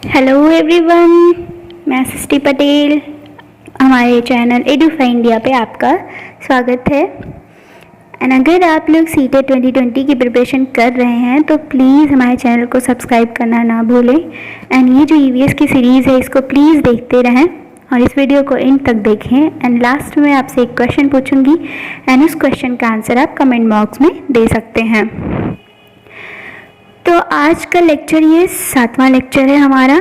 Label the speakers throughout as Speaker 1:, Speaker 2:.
Speaker 1: Hello everyone, मैं सृष्टि पटेल। हमारे channel एडुफाई India पे आपका स्वागत है। एंड अगर आप लोग सीटेट 2020 की प्रिपरेशन कर रहे हैं तो प्लीज़ हमारे चैनल को सब्सक्राइब करना ना भूलें। एंड ये जो ईवीएस की सीरीज़ है इसको प्लीज़ देखते रहें और इस वीडियो को एंड तक देखें। एंड लास्ट में आपसे एक क्वेश्चन पूछूंगी एंड उस क्वेश्चन का आंसर आप कमेंट बॉक्स में दे सकते हैं। तो आज का लेक्चर ये 7वां लेक्चर है हमारा।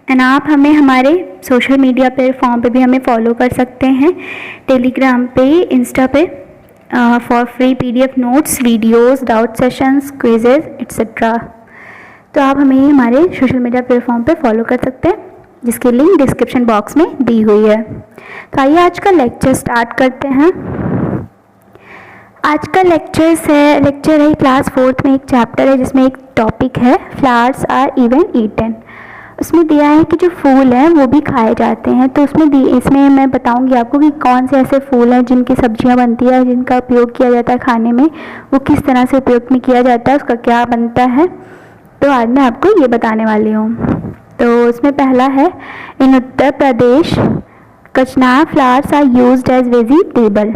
Speaker 1: एंड आप हमें हमारे सोशल मीडिया प्लेटफॉर्म पे भी हमें फॉलो कर सकते हैं, टेलीग्राम पे, इंस्टा पे, for free PDF notes, videos, doubt sessions, quizzes etcetera. तो आप हमें हमारे सोशल मीडिया प्लेटफॉर्म पे फॉलो कर सकते हैं जिसकी लिंक डिस्क्रिप्शन बॉक्स में दी हुई है। तो आइए आज का लेक्चर स्टार्ट करते हैं। आज का लेक्चर है क्लास 4th में एक चैप्टर है जिसमें एक टॉपिक है फ्लावर्स आर इवन ईटन। उसमें दिया है कि जो फूल हैं वो भी खाए जाते हैं। तो इसमें मैं बताऊंगी आपको कि कौन से ऐसे फूल हैं जिनकी सब्जियां बनती है, जिनका उपयोग किया जाता है खाने में, वो किस तरह से उपयोग में किया जाता है, उसका क्या बनता है। तो आज मैं आपको ये बताने वाली हूँ। तो उसमें पहला है, इन Uttar Pradesh kachnar flowers are used as vegetable.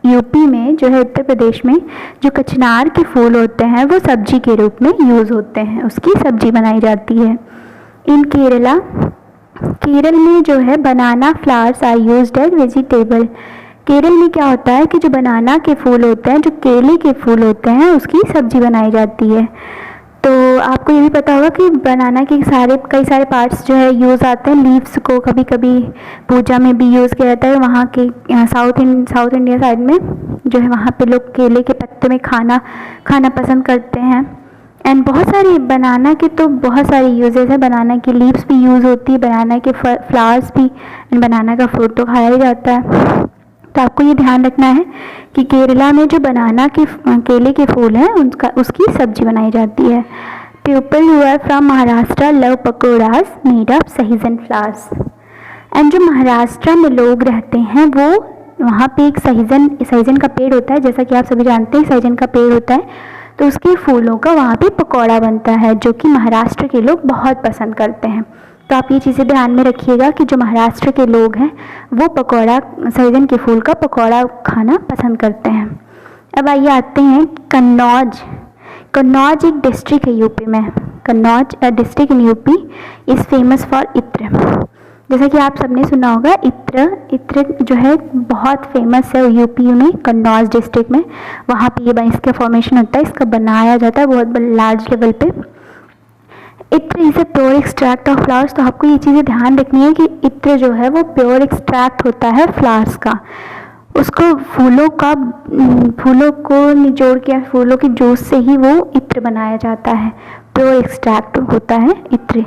Speaker 1: UP में जो है, उत्तर प्रदेश में जो कचनार के फूल होते हैं वो सब्जी के रूप में यूज़ होते हैं, उसकी सब्जी बनाई जाती है। इन केरल में जो है banana flowers are used as vegetable. Kerala में क्या होता है कि जो बनाना के फूल होते हैं, जो केले के फूल होते हैं, उसकी सब्जी बनाई जाती है। तो आपको ये भी पता होगा कि बनाना के कई सारे पार्ट्स जो है यूज़ आते हैं। लीव्स को कभी कभी पूजा में भी यूज़ किया जाता है। वहाँ के साउथ इंडिया साइड में जो है, वहाँ पे लोग केले के पत्ते में खाना पसंद करते हैं। एंड बहुत सारी बनाना के तो बहुत सारे यूजेस हैं। बनाना की लीव्स भी यूज़ होती है, बनाना के फ्लावर्स भी, एंड बनाना का फ्रूट तो खाया ही जाता है। तो आपको ये ध्यान रखना है कि केरला में जो बनाना के केले के फूल हैं उसकी सब्जी बनाई जाती है। People who are from Maharashtra love pakodas made of sahijan flowers. And जो महाराष्ट्र में लोग रहते हैं वो वहाँ पे एक सहीजन का पेड़ होता है, जैसा कि आप सभी जानते हैं सहीजन का पेड़ होता है। तो उसके फूलों का वहाँ पे पकौड़ा बनता है जो कि महाराष्ट्र के लोग बहुत पसंद करते हैं। तो आप ये चीज़ें ध्यान में रखिएगा कि जो महाराष्ट्र के लोग हैं वो सहीजन के फूल का पकौड़ा खाना पसंद करते हैं। अब आइए आते हैं कन्नौज एक डिस्ट्रिक्ट है यूपी में। Kannauj district in UP is famous for इत्र। जैसा कि आप सबने सुना होगा, इत्र जो है बहुत फेमस है यूपी में, कन्नौज डिस्ट्रिक्ट में। वहाँ पे इसका फॉर्मेशन होता है, इसका बनाया जाता है बहुत लार्ज लेवल पे। इत्र is a pure extract of flowers. तो आपको ये चीज़ें ध्यान रखनी है कि इत्र जो है वो प्योर एक्सट्रैक्ट होता है फ्लावर्स का। उसको फूलों को निचोड़ के, फूलों के जूस से ही वो इत्र बनाया जाता है। प्योर एक्सट्रैक्ट होता है इत्र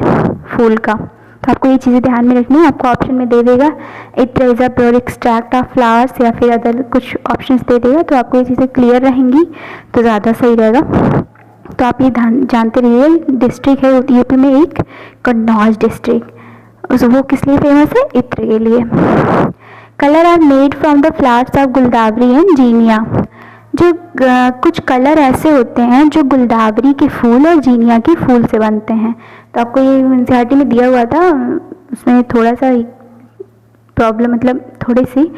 Speaker 1: फूल का। तो आपको ये चीज़ें ध्यान में रखनी है। आपको ऑप्शन में दे देगा इत्र is a pure extract of flowers, या फिर अदर कुछ ऑप्शंस दे देगा। तो आपको ये चीज़ें क्लियर रहेंगी तो ज़्यादा सही रहेगा। तो आप ये जानते रहिए, डिस्ट्रिक्ट है यूपी में एक कन्नौज डिस्ट्रिक्ट। वो किस लिए फेमस है? इत्र के लिए। Colour are made from the flowers of guldavari and zinnia. जो कुछ कलर ऐसे होते हैं जो गुलदावरी के फूल और जीनिया के फूल से बनते हैं। तो आपको ये एनसीईआरटी में दिया हुआ था, उसमें थोड़ा सा प्रॉब्लम, मतलब थोड़ी सी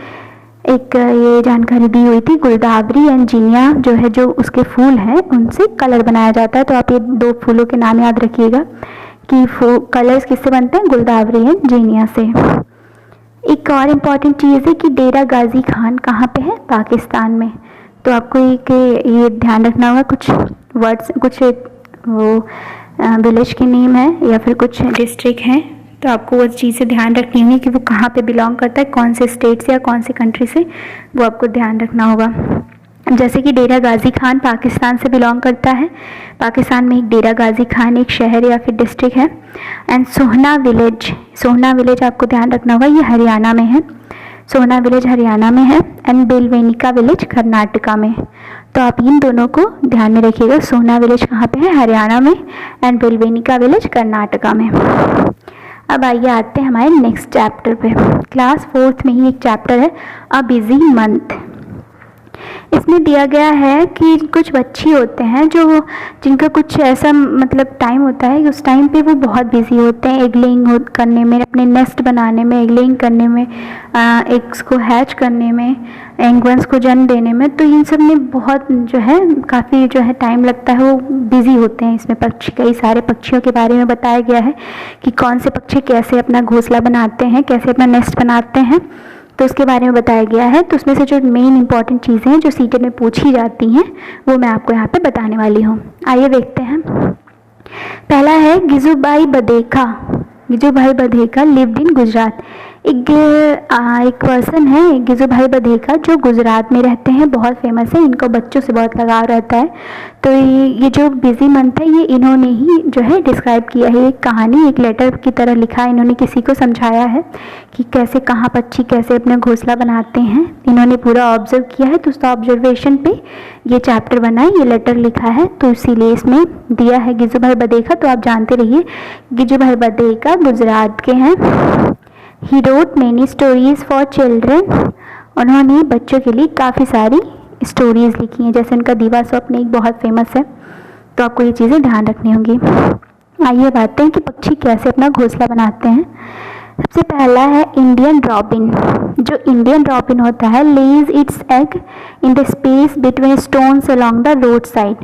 Speaker 1: एक ये जानकारी दी हुई थी। गुलदावरी एंड जीनिया जो है, जो उसके फूल हैं, उनसे कलर बनाया जाता है। तो आप ये दो फूलों के नाम याद रखिएगा कि कलर्स किससे बनते हैं, गुलदावरी एंड जीनिया से। एक और इम्पॉर्टेंट चीज़ है कि डेरा गाजी खान कहाँ पे है? पाकिस्तान में। तो आपको ये ध्यान रखना होगा, कुछ वर्ड्स, कुछ वो विलेज के नेम है या फिर कुछ डिस्ट्रिक्ट हैं। तो आपको वो चीज़ से ध्यान रखनी होगी कि वो कहाँ पे बिलोंग करता है, कौन से स्टेट से या कौन से कंट्री से, वो आपको ध्यान रखना होगा। जैसे कि डेरा गाजी खान पाकिस्तान से बिलोंग करता है। पाकिस्तान में एक डेरा गाजी खान एक शहर या फिर डिस्ट्रिक्ट है। एंड सोहना विलेज आपको ध्यान रखना होगा, ये हरियाणा में है। सोहना विलेज हरियाणा में है। एंड बेलवेनिका विलेज कर्नाटका में। तो आप इन दोनों को ध्यान में रखिएगा। सोहना विलेज कहाँ पे है? हरियाणा में। एंड बेलवेनिका विलेज कर्नाटका में। अब आइए आते हैं हमारे नेक्स्ट चैप्टर पे। क्लास 4th में ही एक चैप्टर है, अ बिजी मंथ। इसमें दिया गया है कि कुछ पक्षी होते हैं जो जिनका कुछ ऐसा मतलब टाइम होता है कि उस टाइम पे वो बहुत बिजी होते हैं एग लेइंग करने में, अपने नेस्ट बनाने में, एग लेइंग करने में, एग्स को हैच करने में, यंग वंस को जन्म देने में। तो इन सब में बहुत जो है काफ़ी जो है टाइम लगता है, वो बिज़ी होते हैं। इसमें पक्षी, कई सारे पक्षियों के बारे में बताया गया है कि कौन से पक्षी कैसे अपना घोंसला बनाते हैं, कैसे अपना नेस्ट बनाते हैं, तो उसके बारे में बताया गया है। तो उसमें से जो मेन इंपॉर्टेंट चीज़ें हैं जो सीटेट में पूछी जाती हैं वो मैं आपको यहाँ पे बताने वाली हूँ। आइए देखते हैं। पहला है गिजुभाई बधेका। Gijubhai Badheka lived in Gujarat. एक पर्सन है गिजुभाई बधेका जो गुजरात में रहते हैं, बहुत फेमस है, इनको बच्चों से बहुत लगाव रहता है। तो ये जो बिजी मंथ है ये इन्होंने ही जो है डिस्क्राइब किया है, एक कहानी, एक लेटर की तरह लिखा है। इन्होंने किसी को समझाया है कि कैसे कहाँ पक्षी कैसे अपना घोंसला बनाते हैं, इन्होंने पूरा ऑब्जर्व किया है। तो उस ऑब्जर्वेशन पे ये चैप्टर बना है, ये लेटर लिखा है, तो इसीलिए इसमें दिया है गिजुभाई बधेका। तो आप जानते रहिए गिजुभाई बधेका गुजरात के हैं। He wrote many stories for children. उन्होंने बच्चों के लिए काफ़ी सारी स्टोरीज लिखी हैं, जैसे उनका दीवा स्वप्न एक बहुत फेमस है। तो आपको ये चीज़ें ध्यान रखनी होंगी। आइए बात हैं कि पक्षी कैसे अपना घोंसला बनाते हैं। सबसे पहला है इंडियन रॉबिन। जो इंडियन रॉबिन होता है लेज its egg in the space between stones along the road side.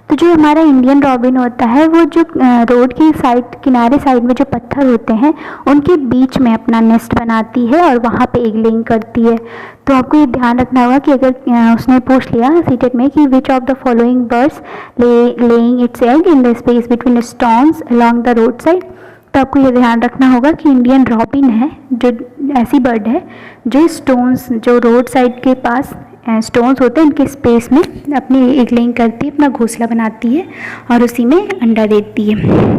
Speaker 1: तो जो हमारा इंडियन रॉबिन होता है वो जो रोड की साइड, किनारे साइड में जो पत्थर होते हैं उनके बीच में अपना नेस्ट बनाती है और वहाँ पे एग लेइंग करती है। तो आपको ये ध्यान रखना होगा कि अगर उसने पूछ लिया सीटेट में कि विच of the following birds laying it's egg in the space between stones along the road side, तो आपको ये ध्यान रखना होगा कि इंडियन रॉबिन है जो ऐसी बर्ड है जो स्टोन्स, जो रोड साइड के पास स्टोन्स होते हैं इनके स्पेस में अपनी एग लेइंग करती है, अपना घोंसला बनाती है और उसी में अंडा देती है।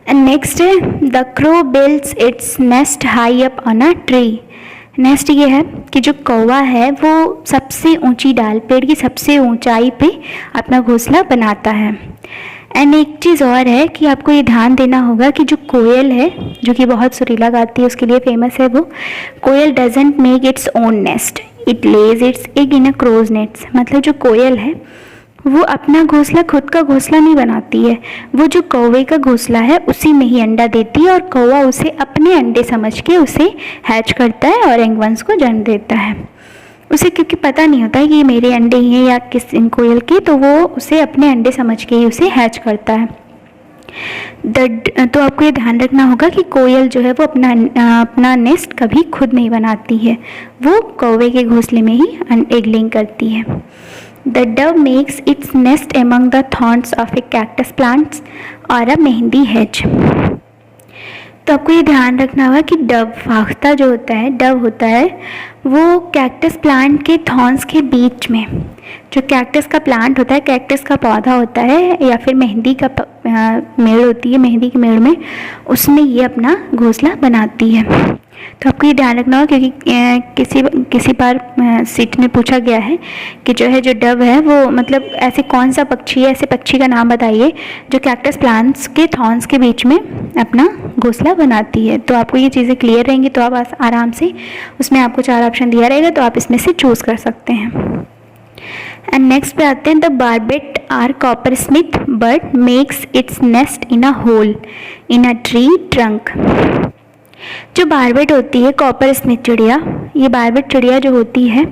Speaker 1: एंड नेक्स्ट है the crow builds its nest high up on a tree. Next ये है कि जो कौवा है वो सबसे ऊंची डाल, पेड़ की सबसे ऊंचाई पे अपना घोंसला बनाता है। एंड एक चीज़ और है कि आपको ये ध्यान देना होगा कि जो कोयल है जो कि बहुत सुरीला गाती है, उसके लिए फेमस है वो, koel doesn't make its own nest, it lays its egg in a crow's nests. मतलब जो कोयल है वो अपना घोंसला, खुद का घोंसला नहीं बनाती है, वो जो कौवे का घोंसला है उसी में ही अंडा देती है और कौवा उसे अपने अंडे समझ के उसे हैच करता है और यंग वंस को जन्म देता है। उसे क्योंकि पता नहीं होता है कि ये मेरे अंडे ही हैं या किस कोयल के, तो वो उसे अपने अंडे समझ के ही उसे हैच करता है। तो आपको ये ध्यान रखना होगा कि कोयल जो है वो अपना नेस्ट कभी खुद नहीं बनाती है, वो कौवे के घोंसले में ही एग लेइंग करती है। The Dove makes its nest among the thorns of A cactus plants और अ मेहंदी हेज। तो आपको ये ध्यान रखना होगा कि डव, फाख्ता जो होता है, डव होता है वो कैक्टस प्लांट के थॉर्न्स के बीच में, जो कैक्टस का प्लांट होता है, कैक्टस का पौधा होता है या फिर मेहंदी का मेड़ होती है, मेहंदी के मेड़ में, उसमें ये अपना घोंसला बनाती है। तो आपको ये ध्यान रखना होगा क्योंकि किसी बार सीट में पूछा गया है कि जो है जो डव है वो मतलब ऐसे कौन सा पक्षी है, ऐसे पक्षी का नाम बताइए जो कैक्टस प्लांट्स के थॉर्न्स के बीच में अपना घोंसला बनाती है। तो आपको ये चीज़ें क्लियर रहेंगी तो आप आराम से, उसमें आपको 4 ऑप्शन दिया रहेगा तो आप इसमें से चूज़ कर सकते हैं। एंड नेक्स्ट पे आते हैं the barbet are coppersmith bird makes its nest in a hole in a tree trunk. जो बार्बेट होती है, कॉपर स्मिथ चिड़िया, ये बार्बेट चिड़िया जो होती है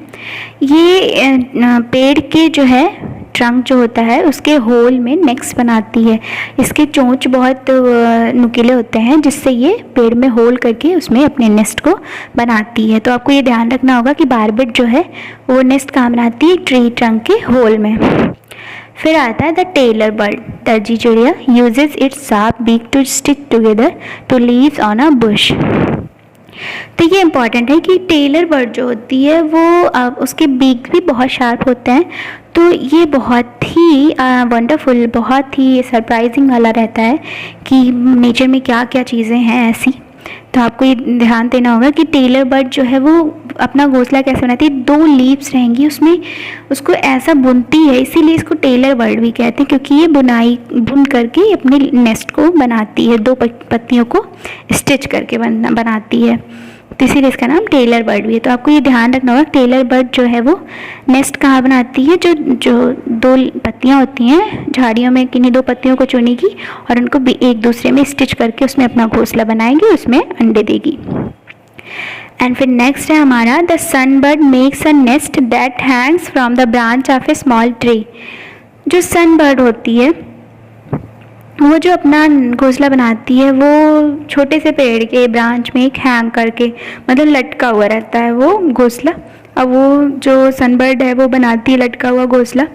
Speaker 1: ये पेड़ के जो है ट्रंक जो होता है उसके होल में नेक्स्ट बनाती है। इसके चोंच बहुत नुकीले होते हैं जिससे ये पेड़ में होल करके उसमें अपने नेस्ट को बनाती है। तो आपको ये ध्यान रखना होगा कि बार्बेट जो है वो नेस्ट कहाँ बनाती है, ट्री ट्रंक के होल में। फिर आता है द टेलर बर्ड, दर्जी चिड़िया, uses its sharp beak to stitch together two leaves on a bush. तो ये इम्पॉर्टेंट है कि टेलर बर्ड जो होती है वो उसके बीक भी बहुत शार्प होते हैं, तो ये बहुत ही वंडरफुल, बहुत ही सरप्राइजिंग वाला रहता है कि नेचर में क्या क्या चीज़ें हैं ऐसी। तो आपको ये ध्यान देना होगा कि टेलर बर्ड जो है वो अपना घोंसला कैसे बनाती है, 2 लीव्स रहेंगी उसमें, उसको ऐसा बुनती है, इसीलिए इसको टेलर बर्ड भी कहते हैं क्योंकि ये बुन करके अपने नेस्ट को बनाती है, 2 पत्तियों को स्टिच करके बनाती है। तो इसीलिए इसका नाम टेलर बर्ड भी है। तो आपको ये ध्यान रखना होगा, टेलर बर्ड जो है वो नेस्ट कहाँ बनाती है, जो जो 2 पत्तियाँ होती हैं झाड़ियों में, किन्हीं 2 पत्तियों को चुनेगी और उनको एक दूसरे में स्टिच करके उसमें अपना घोंसला बनाएगी, उसमें अंडे देगी। एंड फिर नेक्स्ट है हमारा, the sunbird makes a nest that Hanks from the branch of A small tree. जो सनबर्ड होती है वो जो अपना घोंसला बनाती है वो छोटे से पेड़ के ब्रांच में एक हैंग करके, मतलब लटका हुआ रहता है वो घोंसला। अब वो जो सनबर्ड है वो बनाती है लटका हुआ घोंसला।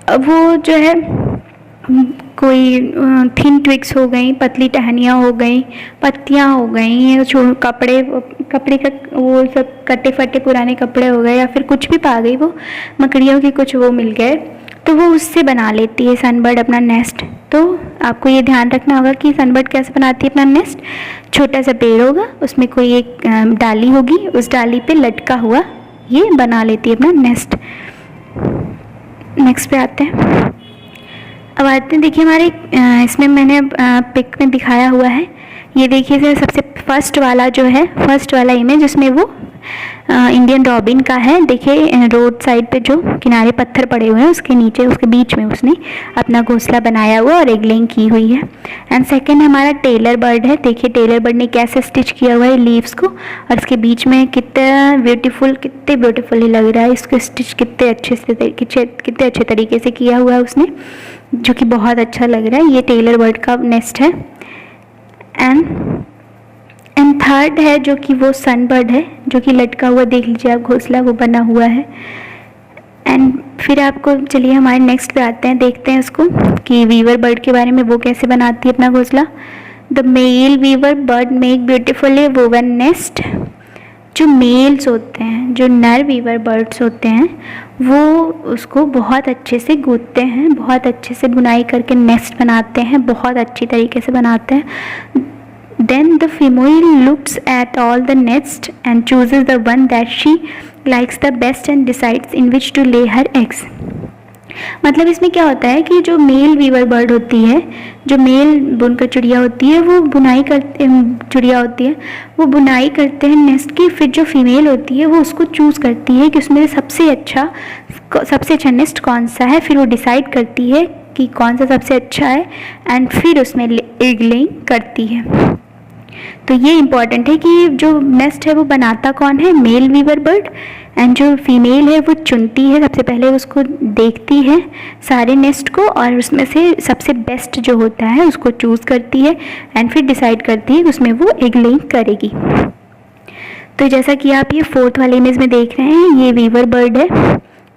Speaker 1: अब वो जो है कोई थिन ट्विग्स हो गई, पतली टहनियाँ हो गई, पत्तियाँ हो गई, कपड़े का वो सब कटे फटे पुराने कपड़े हो गए, या फिर कुछ भी पा गई वो, मकड़ियों के कुछ वो मिल गए, तो वो उससे बना लेती है सनबर्ड अपना नेस्ट। तो आपको ये ध्यान रखना होगा कि सनबर्ड कैसे बनाती है अपना नेस्ट। छोटा सा पेड़ होगा, उसमें कोई एक डाली होगी, उस डाली पे लटका हुआ ये बना लेती है अपना नेस्ट। नेक्स्ट पे आते हैं। अब आते हैं, देखिए हमारे इसमें मैंने पिक में दिखाया हुआ है, ये देखिए सबसे फर्स्ट वाला जो है, फर्स्ट वाला इमेज, उसमें वो इंडियन रॉबिन का है। देखिए रोड साइड पे जो किनारे पत्थर पड़े हुए हैं उसके नीचे, उसके बीच में उसने अपना घोंसला बनाया हुआ और एगलिंग की हुई है। एंड सेकंड हमारा टेलर बर्ड है। देखिए टेलर बर्ड ने कैसे स्टिच किया हुआ है लीव्स को, और इसके बीच में कितने ब्यूटीफुली लग रहा है। इसको स्टिच कितने अच्छे तरीके से किया हुआ है उसने, जो कि बहुत अच्छा लग रहा है। ये टेलर बर्ड का नेस्ट है। एंड थर्ड है जो कि वो सनबर्ड है, जो कि लटका हुआ, देख लीजिए आप घोंसला वो बना हुआ है। एंड फिर आपको, चलिए हमारे नेक्स्ट पे आते हैं, देखते हैं उसको कि वीवर बर्ड के बारे में, वो कैसे बनाती है अपना घोंसला। The male weaver bird make beautifully woven nest. जो मेल्स होते हैं, जो नर वीवर बर्ड्स होते हैं, वो उसको बहुत अच्छे से गूंथते हैं, बहुत अच्छे से बुनाई करके नेस्ट बनाते हैं, बहुत अच्छी तरीके से बनाते हैं। Then the female looks at all the nest and chooses the one that she likes the best and decides in which to lay her eggs. मतलब इसमें क्या होता है कि जो मेल वीवर बर्ड होती है, जो मेल बुनकर चिड़िया होती है, वो बुनाई करते हैं नेस्ट की। फिर जो फीमेल होती है वो उसको चूज़ करती है कि उसमें सबसे अच्छा नेस्ट कौन सा है, फिर वो डिसाइड करती है कि कौन सा सबसे अच्छा है, एंड फिर उसमें एग लेइंग करती है। तो ये इम्पॉर्टेंट है कि जो नेस्ट है वो बनाता कौन है, मेल वीवर बर्ड, एंड जो फीमेल है वो चुनती है, सबसे पहले उसको देखती है सारे नेस्ट को, और उसमें से सबसे बेस्ट जो होता है उसको चूज़ करती है, एंड फिर डिसाइड करती है कि उसमें वो एग लेइंग करेगी। तो जैसा कि आप ये फोर्थ वाले इमेज में देख रहे हैं, ये वीवर बर्ड है,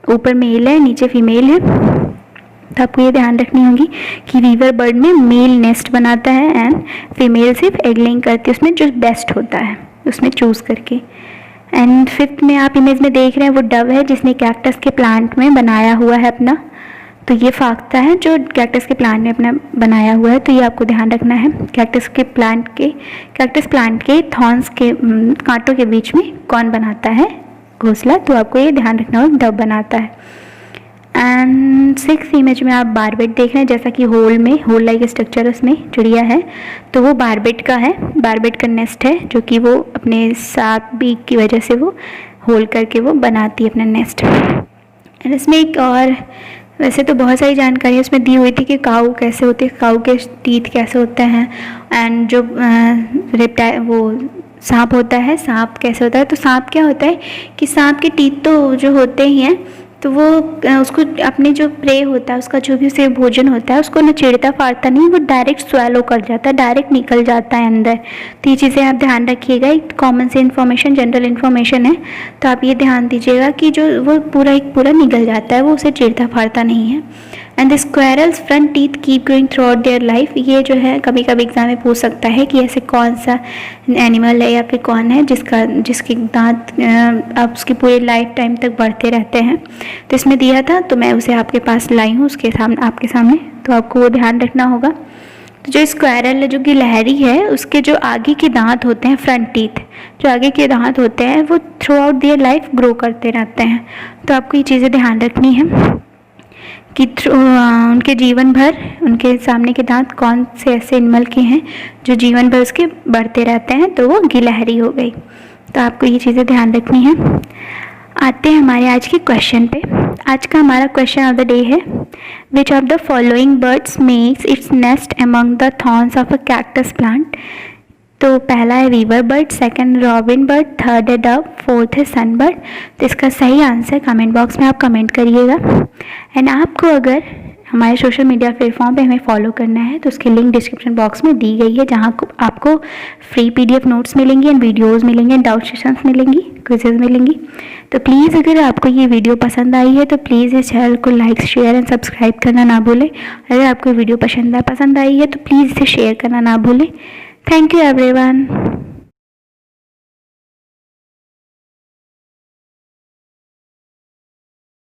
Speaker 1: ऊपर मेल है, नीचे फीमेल है। तो आपको ये ध्यान रखनी होगी कि वीवर बर्ड में मेल नेस्ट बनाता है एंड फीमेल सिर्फ एग लेइंग करती है, उसमें जो बेस्ट होता है उसमें चूज़ करके। एंड फिफ्थ में आप इमेज में देख रहे हैं वो डव है, जिसने कैक्टस के प्लांट में बनाया हुआ है अपना। तो ये फाख्ता है जो कैक्टस के प्लांट में अपना बनाया हुआ है, तो ये आपको ध्यान रखना है। कैक्टस प्लांट के थॉर्न्स के कांटों के बीच में कौन बनाता है घोंसला, तो आपको ये ध्यान रखना होगा, डव बनाता है। एंड सिक्स इमेज में आप बारबेट देख रहे हैं, जैसा कि होल लाइक स्ट्रक्चर उसमें चिड़िया है, तो वो बारबेट का है, बारबेट का नेस्ट है, जो कि वो अपने सात बीक की वजह से वो होल करके वो बनाती है अपना नेस्ट। एंड इसमें एक और, वैसे तो बहुत सारी जानकारी उसमें दी हुई थी कि काऊ कैसे होती है, काऊ के टीथ कैसे होते हैं, एंड जो वो सांप होता है, सांप कैसे होता है। तो सांप क्या होता है कि सांप के टीथ तो जो होते ही हैं, तो वो उसको अपने जो प्रे होता है, उसका जो भी उसे भोजन होता है, उसको न चिड़ता फाड़ता नहीं, वो डायरेक्ट स्वेलो कर जाता है, डायरेक्ट निकल जाता है अंदर। तो ये चीज़ें आप ध्यान रखिएगा, एक कॉमन से इन्फॉर्मेशन, जनरल इन्फॉर्मेशन है, तो आप ये ध्यान दीजिएगा कि जो वो पूरा निकल जाता है, वो उसे चिड़ता फाड़ता नहीं है। And the squirrels front teeth keep growing through out their life. ये जो है कभी कभी एग्जाम में पूछ सकता है कि ऐसे कौन सा एनिमल है या फिर कौन है जिसके दांत आप उसकी पूरे लाइफ टाइम तक बढ़ते रहते हैं। तो इसमें दिया था, तो मैं उसे आपके पास लाई हूँ आपके सामने, तो आपको वो ध्यान रखना होगा। तो जो स्क्वायरल है, जो कि लहरी है, उसके जो आगे के दांत होते हैं, फ्रंट टीथ जो आगे के दांत होते हैं, वो through out their life grow करते रहते हैं। तो आपको ये चीज़ें ध्यान रखनी है कि उनके जीवन भर उनके सामने के दांत कौन से ऐसे एनिमल के हैं जो जीवन भर उसके बढ़ते रहते हैं, तो वो गिलहरी हो गई। तो आपको ये चीज़ें ध्यान रखनी है। आते हैं हमारे आज के क्वेश्चन पे। आज का हमारा क्वेश्चन ऑफ द डे है, which of the following birds makes its nest among the thorns of a cactus plant. तो पहला है weaver bird, second robin bird, third है डव, फोर्थ है सनबर्ड। तो इसका सही आंसर कमेंट बॉक्स में आप कमेंट करिएगा। एंड आपको अगर हमारे सोशल मीडिया प्लेटफॉर्म पे हमें फॉलो करना है तो उसकी लिंक डिस्क्रिप्शन बॉक्स में दी गई है, जहाँ आपको फ्री PDF नोट्स मिलेंगी एंड वीडियोज़ मिलेंगे एंड डाउट सेशंस मिलेंगी, क्विजेज मिलेंगी। तो प्लीज़ अगर आपको ये वीडियो पसंद आई है तो प्लीज़ इस चैनल को लाइक, शेयर एंड सब्सक्राइब करना ना भूलें। अगर आपको वीडियो पसंद आई है तो प्लीज़ इसे शेयर करना ना भूलें। Thank you everyone.